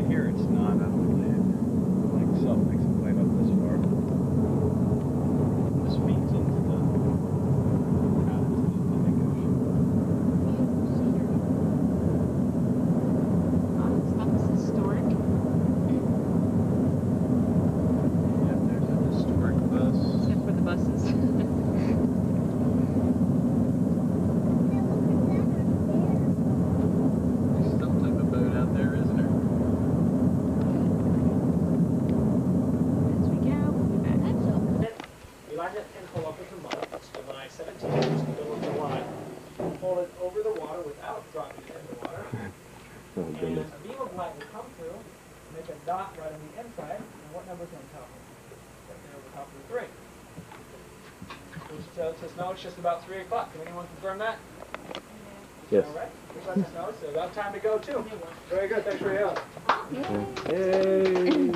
here it's not, I don't believe. Like salt makes it quite up this far. This feeds into the Atlantic Ocean. That was historic. Yeah, there's a historic bus. Except for the buses. There's some type of boat out there, isn't there? As we go, we'll be back. You line that pin pull up with the mud. It's July 17th, it's the middle of July. Hold it over the water without dropping it in the water. Oh, And goodness. a beam of light will come through, make a dot right on the inside. And what number's on top of it? Right there on the top of the 3. Which tells us no, it's just about 3 o'clock. Can anyone confirm that? Yes. All right. Which lets us know it's about time to go, too. Very good. Thanks for your help. Yay!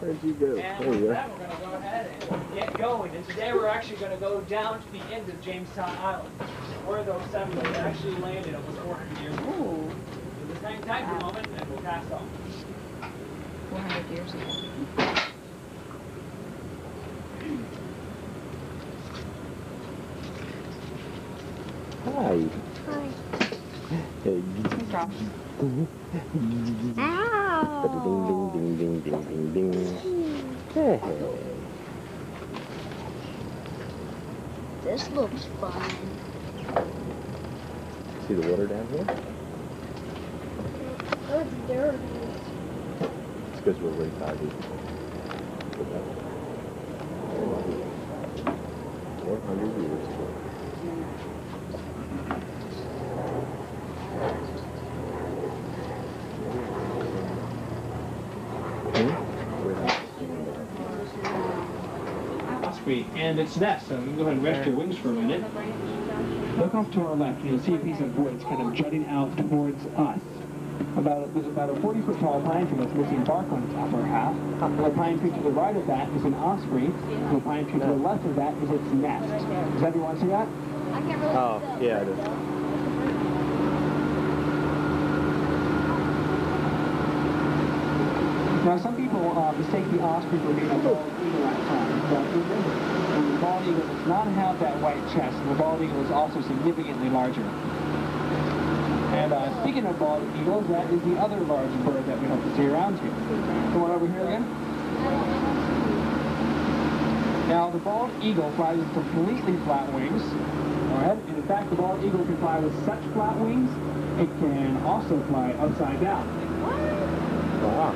Where'd you go? And There you with go. that, we're going to go ahead and get going. And today we're actually going to go down to the end of Jamestown Island, where those settlers actually landed almost 400 years ago. Ooh, So just hang tight for a moment, and we'll cast off. 400 years ago. Hi. Hi. Hey. Hey, Josh. Ow. Ding, ding, ding, ding, ding, ding. Hey. This looks fun. See the water down here? It's dirty. It's because we're way tidy. 400 years ago. Osprey and its nest. So you can go ahead and rest your wings for a minute. Look off to our left, and you'll see a piece of wood. It's kind of jutting out towards us. There's about a 40-foot tall pine tree that's missing bark on its upper half. The pine tree to the right of that is an osprey. The pine tree to the left of that is its nest. Does everyone see that? I can't really Oh, yeah, it is. Now, some people mistake the osprey for being a bald eagle at times, but remember, the bald eagle does not have that white chest. The bald eagle is also significantly larger. And speaking of bald eagles, that is the other large bird that we hope to see around here. Come on over here again. Now, the bald eagle flies with completely flat wings. All right? And in fact, the bald eagle can fly with such flat wings, it can also fly upside down. Wow.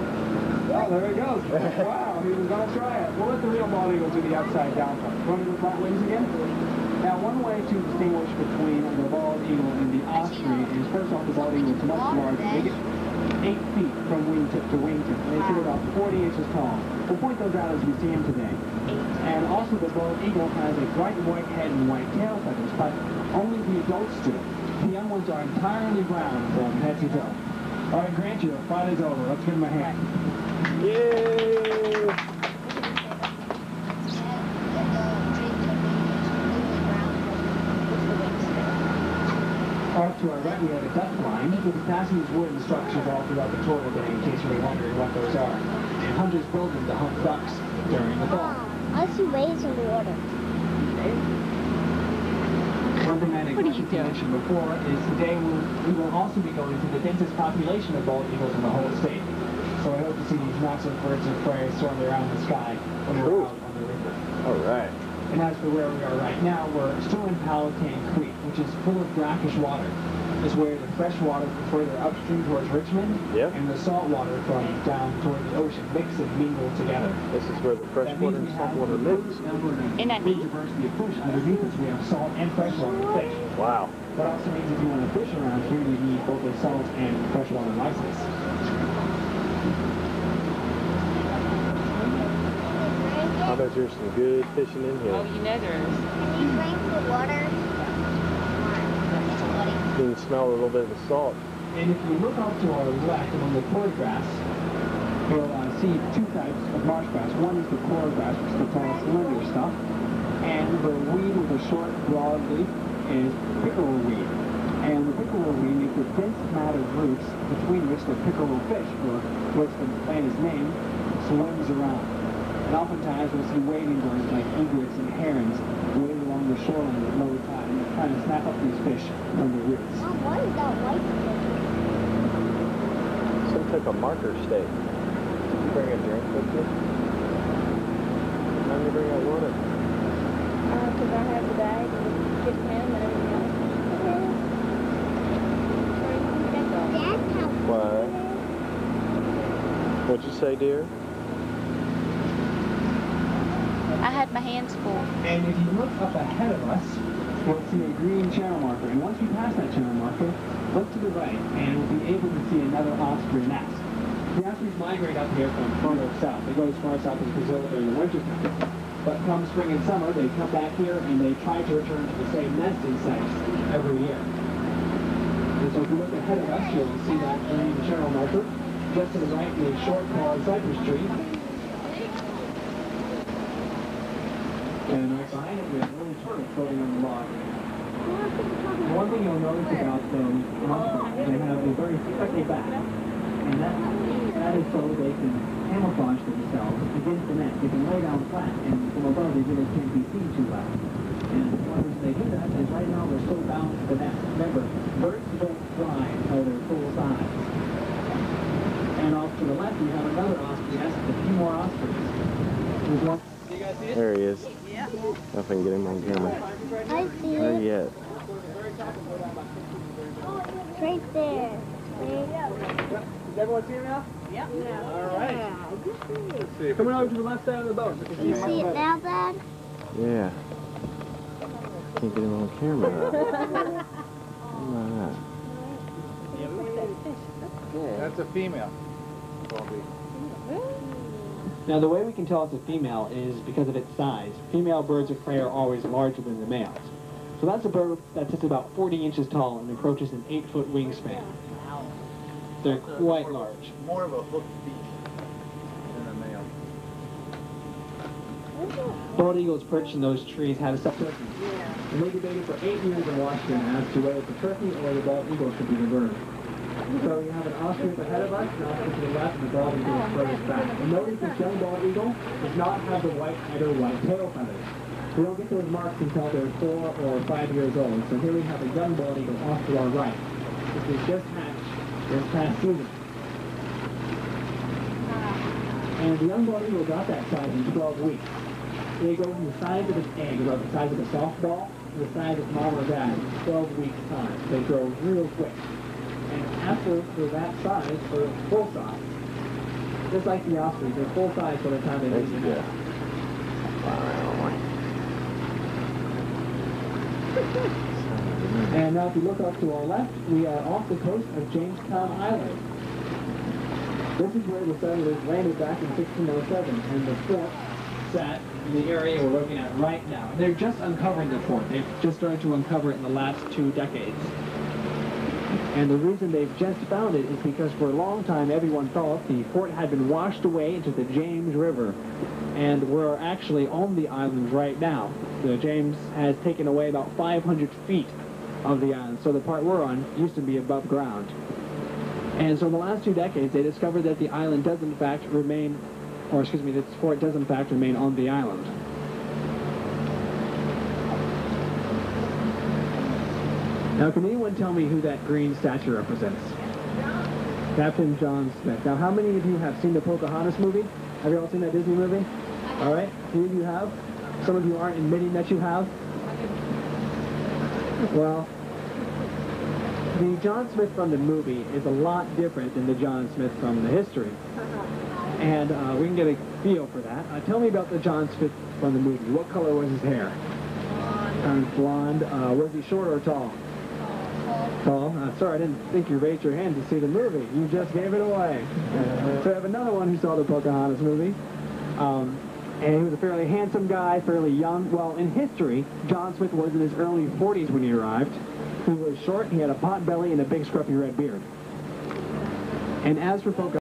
Oh, there it goes. Wow, he was going to try it. We'll let the real bald eagle do the upside down part. Want to do the flat wings again? Now, one way to distinguish between the bald eagle and the osprey is, first off, the bald eagle is much larger. They get 8 feet from wingtip to wingtip, and they sit about 40 inches tall. We'll point those out as we see them today. And also, the bald eagle has a bright white head and white tail feathers, but only the adults do. The young ones are entirely brown from head to toe. All right, Grant, your fight is over. Let's give him a hand. Yay! Off to our right, we have a duck line with fastened wooden structures all throughout the total day, in case you were wondering what those are. And hunters build them to hunt ducks during the fall. I see waves in the water. One thing I neglected to mention before is today we will also be going to the densest population of bald eagles in the whole state. So I hope to see these massive birds of prey soaring around the sky when we're out on the river. All right. And as for where we are right now, we're still in Powhatan Creek, which is full of brackish water. It's where the fresh water from further upstream towards Richmond and the salt water from down toward the ocean mix and mingle together. This is where the fresh water and salt water mix. Isn't that neat? Diversity of fish underneath us. We have salt and freshwater fish. Wow. That also means if you want to fish around here, you need both a salt and freshwater license. I bet there's some good fishing in here. Oh, you know there is. Can you drink the water? You can smell a little bit of the salt. And if you look off to our left among the cord grass, you'll see 2 types of marsh grass. One is the cord grass, which is the tall, slender stuff. And the weed with a short, broad leaf is pickle weed. And the pickerel ring is the dense mat of roots between which the pickerel fish, or which the plant is named, swims around. And oftentimes we'll see wading birds like egrets and herons wading along the shoreline at low tide, and they're trying to snap up these fish from the roots. Mom, what is that white thing? Some type of marker stake. Did you bring a drink with you? Why did you bring out water? Because I have the bag and get him and everything else. That's how What? What'd you say, dear? I had my hands full. And if you look up ahead of us, we'll see a green channel marker. And once we pass that channel marker, look to the right, and we'll be able to see another osprey nest. The ospreys migrate up here from further south. They go as far south as Brazil during the winter time. But come spring and summer, they come back here and they try to return to the same nesting sites every year. And so if you look ahead of us, you'll see that green channel marker. Just to the right is a short called cypress tree. And right behind it, we have little turtles floating on the log. One thing you'll notice about them, they have a very freckled back. And that is so they can camouflage themselves against the net. They can lay down flat, and from above they really can't be seen too well. And one reason they do that is right now they're so bound to the net. Remember, birds don't fly until they're full size. And off to the left, we have another osprey nest with a few more ospreys. There's one. Do you guys see it? There he is. Yeah. If I can get him on camera. I see Where it. he at? It's right there. Does everyone see it now? Yep. All right. Yeah. Coming over to the left side of the boat. You see it now, Dad? Yeah. Can't get him on camera. Look at That's a female. Now, the way we can tell it's a female is because of its size. Female birds of prey are always larger than the males. So that's a bird that sits about 40 inches tall and approaches an 8-foot wingspan. They're quite large. More of a hooked beak than a male. Bald eagles perched in those trees have a turkey. And they debated for 8 years in Washington as to whether the turkey or the bald eagle should be the bird. So you have an ostrich ahead of us, an ostrich to the left, and the bald eagle is furthest back. And notice this young bald eagle does not have the white head or white tail feathers. We don't get those marks until they're 4 or 5 years old. So here we have a young bald eagle off to our right. This is just hatched this past season. And the young bald eagle got that size in 12 weeks. They go from the size of its egg, about the size of a softball, to the size of mom or dad in 12 weeks' time. They grow real quick. And after they're that size, or full size, just like the osprey, they're full size by the time they leave the nest. And now if you look up to our left, we are off the coast of Jamestown Island. This is where the settlers landed back in 1607, and the fort sat in the area we're looking at right now. They're just uncovering the fort. They've just started to uncover it in the last 2 decades. And the reason they've just found it is because for a long time everyone thought the fort had been washed away into the James River. And we're actually on the island right now. The James has taken away about 500 feet of the island, so the part we're on used to be above ground. And so in the last 2 decades, they discovered that the island does in fact remain, or excuse me, this fort does in fact remain on the island. Now, can anyone tell me who that green statue represents? Captain John Smith. Now, how many of you have seen the Pocahontas movie? Have you all seen that Disney movie? All right, a few of you have. Some of you aren't admitting that you have. Well, the John Smith from the movie is a lot different than the John Smith from the history. And we can get a feel for that. Tell me about the John Smith from the movie. What color was his hair? Blonde. Was he short or tall? Tall. Sorry, I didn't think you raised your hand to see the movie. You just gave it away. So I have another one who saw the Pocahontas movie. And he was a fairly handsome guy, fairly young. Well, in history, John Smith was in his early 40s when he arrived. He was short, he had a pot belly, and a big scruffy red beard. And as for Pocahontas,